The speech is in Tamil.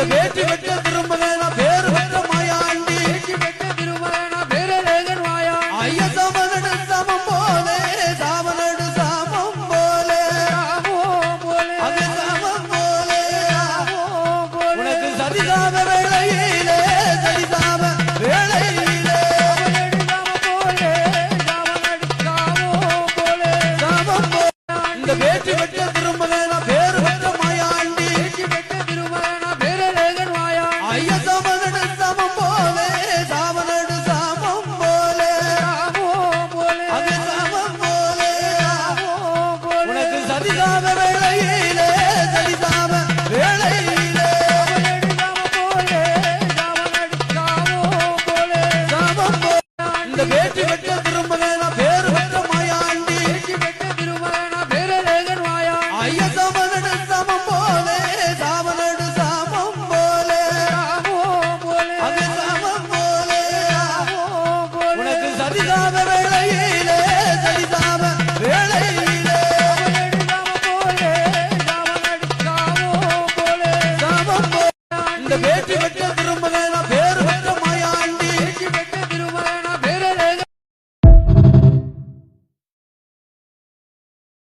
இந்த வேட்டி வெட்ட திரும்பவேனா பேரு வெட்ட மாயாண்டி வேட்டி வெட்ட திரும்பவேனா பேரு ரேகன் வாயாண்டி ஐய சமனடு சமம் போலே சாமனடு சாமம் போலே அது சாமம் போலே உனக்கு சரிதாம வேளையிலே சரிதாம வேளையிலே இந்த வேட்டி வெட்ட திரும்பவேனா பேரு வெட்ட மாயாண்டி வேட்டி வெட்ட திரும்பவேனா பேரு ரேகன் வாயாண்டி ஐய சமனடு சமம் போலே சாமனடு சாமம் போலே அது சாமம் போலே உனக்கு சரிதாம வேளையிலே சரிதாம வேளையிலே சாமம் போலே இந்த வேட்டி வெட்ட திரும்பவேனா பேரு வெட்ட மாயாண்டி வேட்டி வெட்ட திரும்பவேனா பேரு ரேகன் வாயாண்டி ஐய சமனடு சமம் போலே சாமனடு சாமம் போலே அது சாமம் போலே உனக்கு சரிதாம வேளையிலே